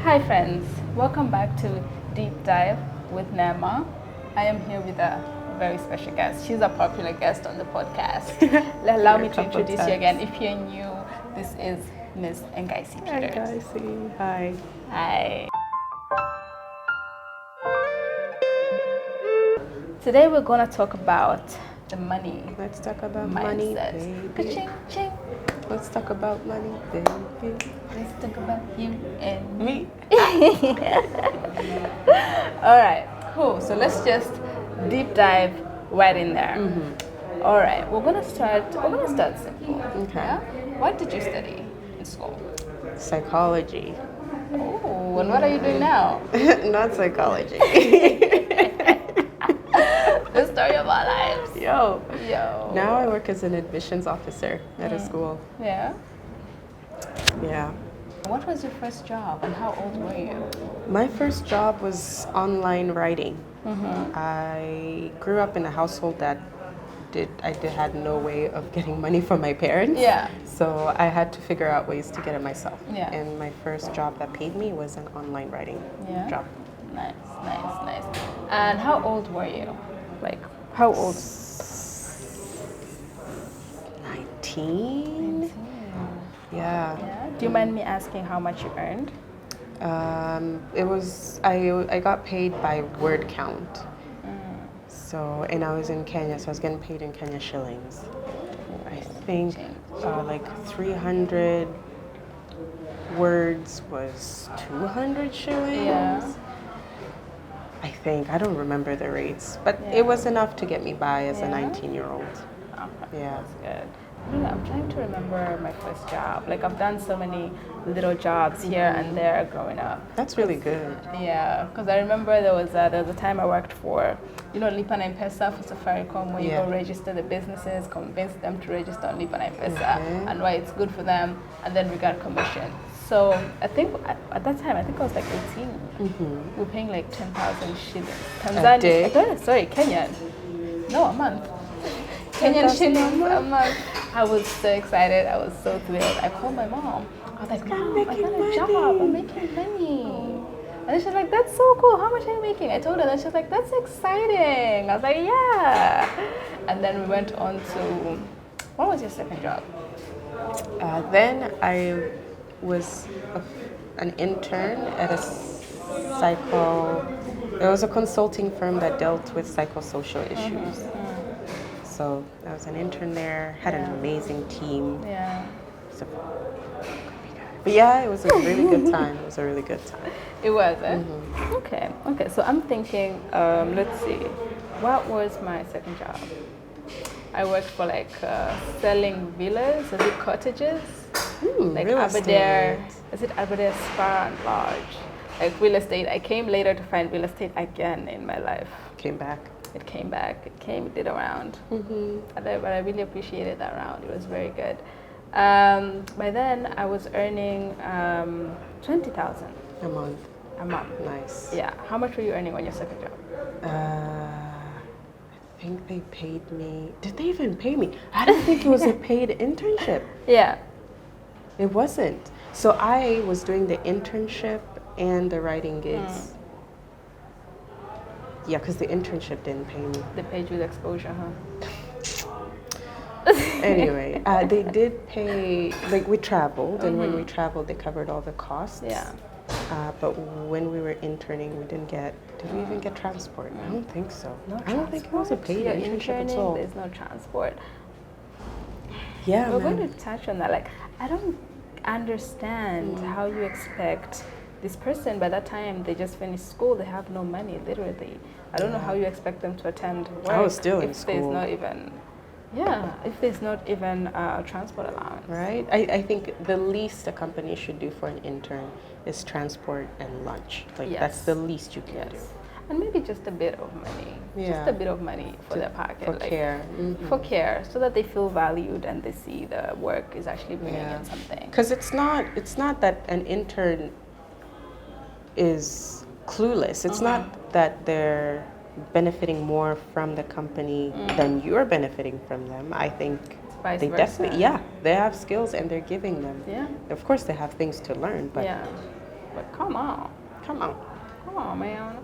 Hi friends, welcome back to Deep Dive with Nema. I am here with a very special guest. She's a popular guest on the podcast. Allow me to introduce you again. If you're new, this is Ms. Ngaisi Peters. Ngaisi, hi. Hi. Today we're going to talk about the money Let's talk about mindset. money, baby. Ka-ching, ching. Let's talk about money, baby. Let's talk about you and Me. All right, cool. So let's just deep dive right in there. All right, we're gonna start simple. Okay. Yeah? What did you study in school? Psychology. Oh, and what are you doing now? Not psychology. The story of our lives. Yo. Now I work as an admissions officer at a school. Yeah. Yeah. What was your first job and how old were you? My first job was online writing. I grew up in a household that had no way of getting money from my parents. Yeah. So I had to figure out ways to get it myself. Yeah. And my first job that paid me was an online writing job. Nice. And how old were you? Like, how old? 19? Yeah. Do you mind me asking how much you earned? It was I got paid by word count. So, and I was in Kenya, so I was getting paid in Kenya shillings. I think like 300 words was 200 shillings. Yeah. I think. I don't remember the rates, but it was enough to get me by as a 19-year-old. Okay, Yeah. that's good. I don't know, I'm trying to remember my first job. Like, I've done so many little jobs here and there growing up. That's really good. Yeah, because I remember there was a time I worked for, Lipa na M-Pesa for Safaricom, where you go register the businesses, convince them to register on Lipa na M-Pesa, and why it's good for them, and then we got commission. So I think at that time, I think I was like 18. We were paying like 10,000 shillings. A day? Kenyan. No, a month. Kenyan shillings a month. I was so excited. I was so thrilled. I called my mom. I was like, Mom, I got a job. I'm making money. And then she's like, that's so cool. How much are you making? I told her, and she was like, that's exciting. I was like, yeah. And then we went on to, what was your second job? Then I was an intern at a it was a consulting firm that dealt with psychosocial issues. So I was an intern there, had an amazing team. Yeah. So, but yeah, it was a really good time. It was a really good time. It was, eh? Okay. So I'm thinking, let's see, what was my second job? I worked for like selling villas, is it cottages? Like real Aberdare, estate. is it Aberdare Spa and Lodge? Like real estate. I came later to find real estate again in my life. Came back. It came back. It did a round. But I really appreciated that round. It was very good. By then, I was earning 20,000 A month. a month. Nice. Yeah. How much were you earning on your second job? I think they paid me. Did they even pay me? I don't think it was a paid internship. Yeah. It wasn't. So I was doing the internship and the writing gigs. Yeah, because the internship didn't pay me. They paid you with exposure, huh? Anyway, they did pay, like we traveled, and when we traveled, they covered all the costs. Yeah. But when we were interning, did we even get transport? I don't think so. I don't think it was a paid You're internship at interning, all. there's no transport. Yeah, We're man. going to touch on that. Like, I don't understand how you expect this person, by that time they just finished school, they have no money, literally. I don't know how you expect them to attend work. I was still in if there's school. not even, if there's not even a transport allowance. Right? I think the least a company should do for an intern is transport and lunch. Like, that's the least you can do. And maybe just a bit of money. Just Yeah. a bit of money for their pocket. For like, care. For care, so that they feel valued and they see the work is actually bringing in something. Because it's not that an intern is clueless. It's not that they're benefiting more from the company than you're benefiting from them. I think Vice they versa. definitely, they have skills and they're giving them. Yeah. Of course, they have things to learn, but But come on. Come on. Come on, man.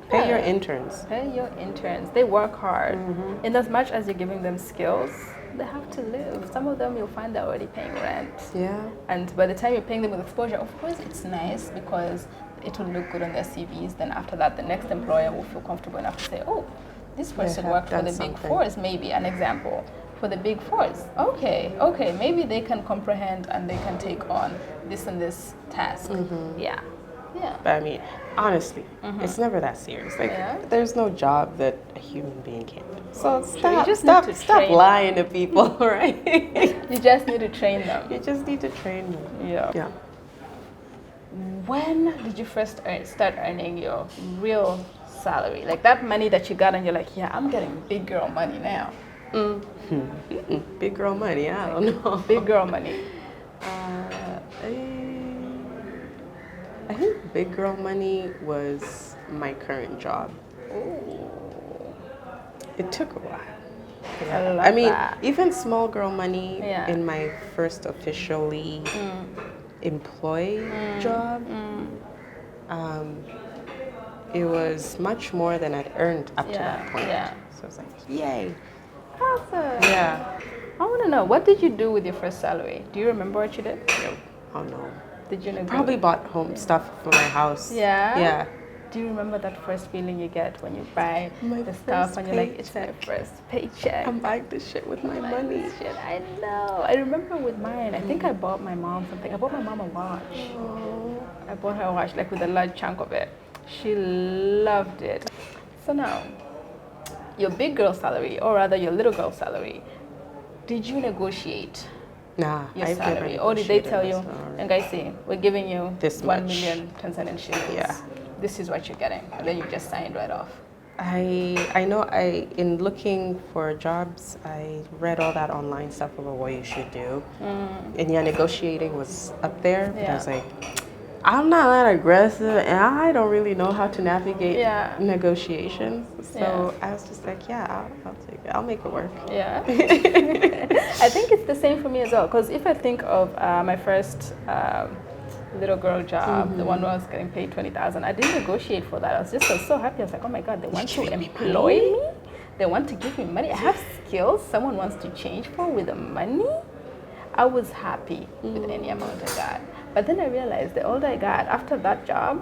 Pay your interns. Pay your interns. They work hard. In as much as you're giving them skills, they have to live. Some of them you'll find they're already paying rent. Yeah. And by the time you're paying them with exposure, of course it's nice because it will look good on their CVs. Then after that, the next employer will feel comfortable enough to say, oh, this person worked for the Big Fours, maybe, an example. For the Big Fours, okay, maybe they can comprehend and they can take on this and this task. Yeah. But I mean, honestly, it's never that serious. Like, there's no job that a human being can't do. So stop lying to people, right? You just need to train them. You just need to train them. Yeah. When did you first start earning your real salary? Like that money that you got and you're like, yeah, I'm getting big girl money now. Big girl money, I don't know. Big girl money. I think big girl money was my current job. Ooh. It took a while. I mean, even small girl money in my first officially employed job, it was much more than I'd earned up to that point. So it's like, yay. Awesome. Yeah. I want to know, what did you do with your first salary? Do you remember what you did? No. Oh no. Did you know? Probably bought home stuff for my house. Yeah? Yeah. Do you remember that first feeling you get when you buy the stuff and you're like, it's my first paycheck? I'm buying this shit with my money. Shit, I know. I remember with mine, I think I bought my mom something. I bought my mom a watch. Oh. I bought her a watch, like with a large chunk of it. She loved it. So now, your big girl salary, or rather your little girl salary, did you negotiate Nah, your I've salary? never Or did they tell you, salary. and guys say, we're giving you This 1 much. million Tanzanian shillings. Yeah. This is what you're getting. And then you just signed right off. I know in looking for jobs, I read all that online stuff about what you should do. And yeah, negotiating was up there, but I was like, I'm not that aggressive and I don't really know how to navigate negotiations. So I was just like, yeah, I'll take it. I'll make it work. Yeah. I think it's the same for me as well. Because if I think of my first little girl job, the one where I was getting paid 20,000, I didn't negotiate for that. I was so happy. I was like, oh my God, they want to employ me. They want to give me money. I have skills someone wants to change for with the money. I was happy with any amount I got. But then I realized the older I got, after that job,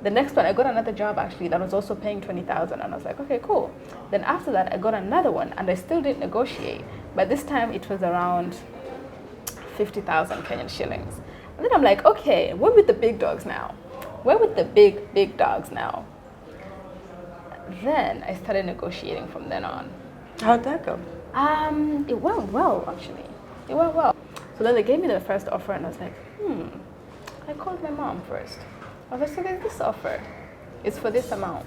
the next one, I got another job actually that was also paying 20,000, and I was like, okay, cool. Then after that, I got another one, and I still didn't negotiate. But this time, it was around 50,000 Kenyan shillings. And then I'm like, okay, where with the big dogs now? Where with the big dogs now? Then I started negotiating from then on. How'd that go? It went well, actually. It went well. So then they gave me the first offer, and I was like, I called my mom first. I was like, so there's this offer. It's for this amount.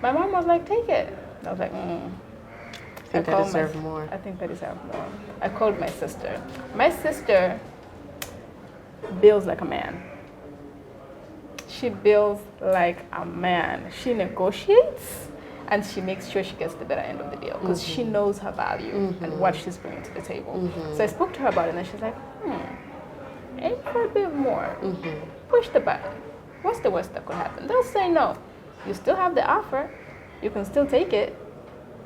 My mom was like, take it. I was like, I think I deserve more. I think I deserve more. I called my sister. My sister bills like a man. She bills like a man. She negotiates and she makes sure she gets the better end of the deal because she knows her value and what she's bringing to the table. So I spoke to her about it and she's like, aim for a bit more. Push the button. What's the worst that could happen? They'll say no. You still have the offer. You can still take it.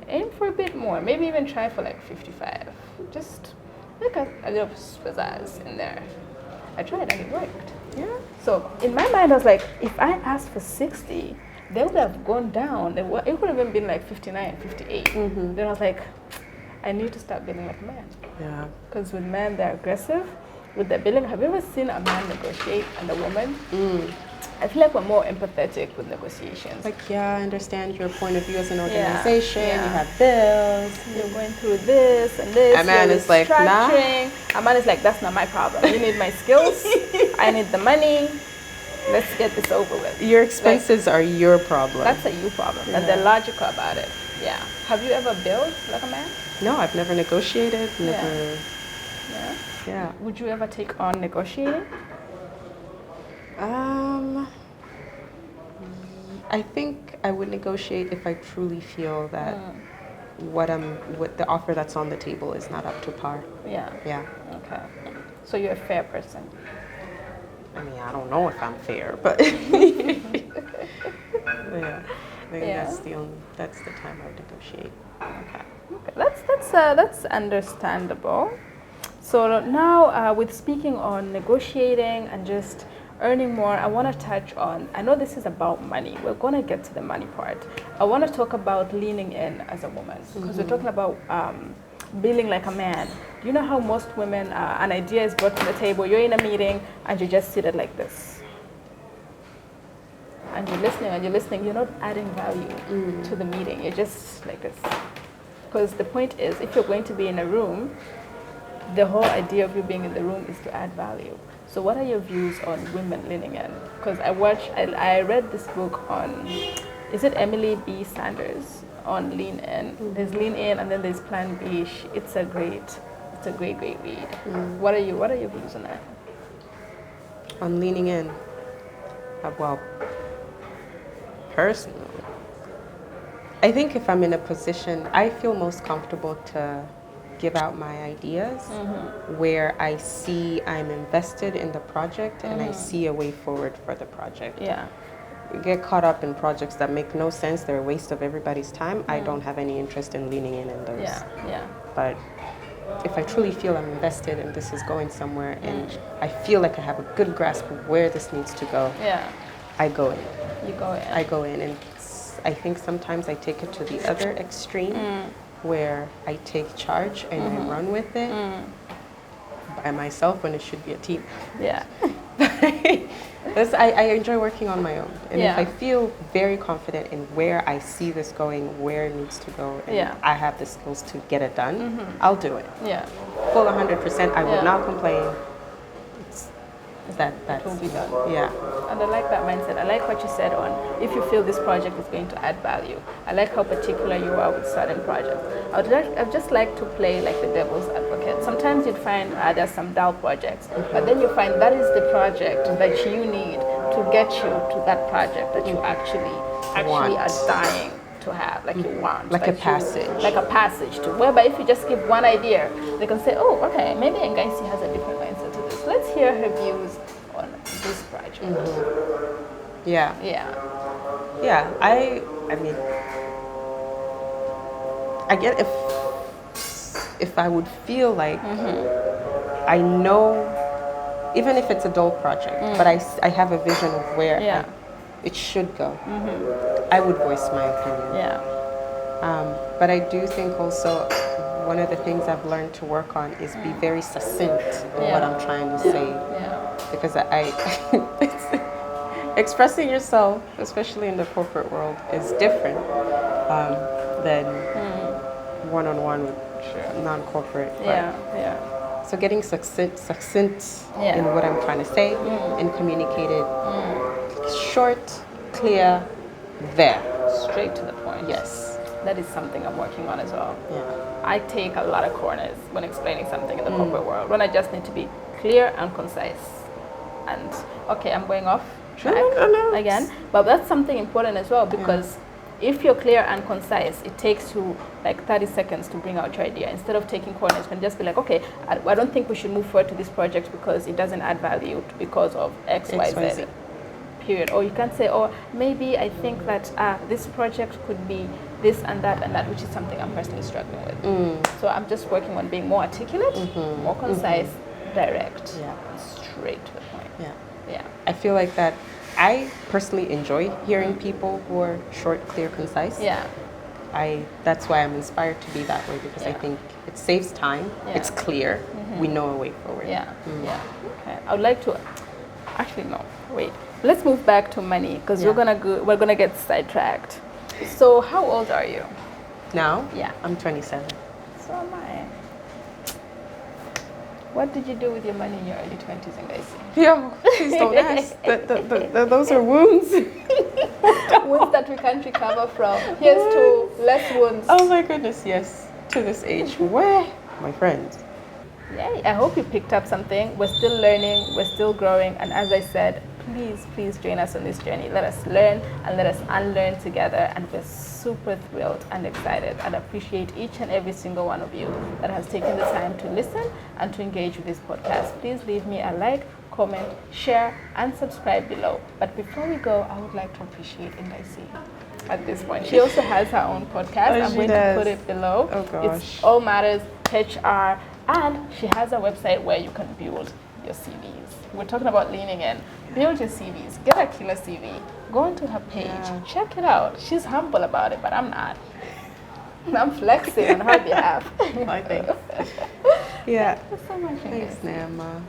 Aim for a bit more. Maybe even try for like 55. Just like a little pizzazz in there. I tried and it worked. Yeah. So in my mind, I was like, if I asked for 60, they would have gone down. It would have even been like 59, 58. Then I was like, I need to start billing like a man. Yeah. Because with men, they're aggressive. With their billing, have you ever seen a man negotiate and a woman? I feel like we're more empathetic with negotiations. Like, I understand your point of view as an organization. You have bills. You're going through this and this. A man is like, nah. A man is like, that's not my problem. You need my skills. I need the money. Let's get this over with. Your expenses are your problem. That's a you problem. And they're logical about it. Yeah. Have you ever billed like a man? No, I've never negotiated. Never. Yeah. Yeah. Would you ever take on negotiating? I think I would negotiate if I truly feel that what the offer that's on the table is not up to par. Yeah. Yeah. Okay. So you're a fair person. I mean, I don't know if I'm fair, but yeah, I think that's the time I would negotiate. Okay, that's understandable. So now, with speaking on negotiating and just earning more, I want to touch on, I know this is about money. We're going to get to the money part. I want to talk about leaning in as a woman, because we're talking about being like a man. Do you know how most women, an idea is brought to the table, you're in a meeting and you're just seated like this. And you're listening, you're not adding value to the meeting. You're just like this. Because the point is, if you're going to be in a room, the whole idea of you being in the room is to add value. So what are your views on women leaning in? Because I read this book on, is it Emily B. Sanders, on Lean In. There's Lean In and then there's Plan B. It's a great read. What are your views on that? On leaning in, well, personally, I think if I'm in a position, I feel most comfortable to give out my ideas where I see I'm invested in the project and I see a way forward for the project. Yeah. You get caught up in projects that make no sense, they're a waste of everybody's time. I don't have any interest in leaning in those. Yeah. But if I truly feel I'm invested and this is going somewhere and I feel like I have a good grasp of where this needs to go, I go in. You go in. I go in, and I think sometimes I take it to the other extreme where I take charge and I run with it by myself when it should be a team. Yeah. I enjoy working on my own. And if I feel very confident in where I see this going, where it needs to go, and I have the skills to get it done, I'll do it. Yeah. Full 100%. I would not complain. That will be done. Yeah. And I like that mindset. I like what you said on if you feel this project is going to add value. I like how particular you are with certain projects. I'd just like to play like the devil's advocate. Sometimes you'd find there's some dull projects, but then you find that is the project that you need to get you to that project that you actually are dying to have, like you want. Like a passage. Like a passage to, whereby if you just give one idea, they can say, oh, okay, maybe Ngaisi has a different mindset to this. Let's hear her views on this project. Yeah. I mean, I get if I would feel like I know, even if it's a dull project, but I have a vision of where it should go, I would voice my opinion. But I do think also one of the things I've learned to work on is be very succinct in what I'm trying to say. Because expressing yourself, especially in the corporate world, is different than one-on-one with non-corporate. So getting succinct in what I'm trying to say and communicate it short, clear, there. Straight to the point. Yes. That is something I'm working on as well. Yeah. I take a lot of corners when explaining something in the corporate world, when I just need to be clear and concise. And okay, I'm going off track again, but that's something important as well, because if you're clear and concise, it takes you like 30 seconds to bring out your idea. Instead of taking corners, you can just be like, okay, I don't think we should move forward to this project because it doesn't add value because of X, Y, Z. Period. Or you can say, oh, maybe I think that this project could be this and that, which is something I'm personally struggling with. So I'm just working on being more articulate, more concise, direct, straight to the point. Yeah. I feel like that I personally enjoy hearing people who are short, clear, concise. That's why I'm inspired to be that way, because I think it saves time, it's clear, we know a way forward. Okay. I would like to, actually no, wait. Let's move back to money, because we're gonna get sidetracked. So how old are you? Now? Yeah. I'm 27. So am I. What did you do with your money in your early 20s, Ngaisi? Yo, please don't ask. Those are wounds. Wounds that we can't recover from. Here's to less wounds. Oh my goodness, yes. To this age. Where? My friends. Yay. I hope you picked up something. We're still learning. We're still growing. And as I said, please join us on this journey. Let us learn and let us unlearn together. And we're super thrilled and excited and appreciate each and every single one of you that has taken the time to listen and to engage with this podcast. Please leave me a like, comment, share, and subscribe below. But before we go, I would like to appreciate Ndaisi at this point. She also has her own podcast. I'm going to put it below. Oh gosh. It's All Matters HR, and she has a website where you can build your CVs. We're talking about leaning in. Build your CVs. Get a killer CV. Go onto her page. Yeah. Check it out. She's humble about it, but I'm not. I'm flexing on her behalf. I think. Yeah. Thank you so much. Thanks, Naima.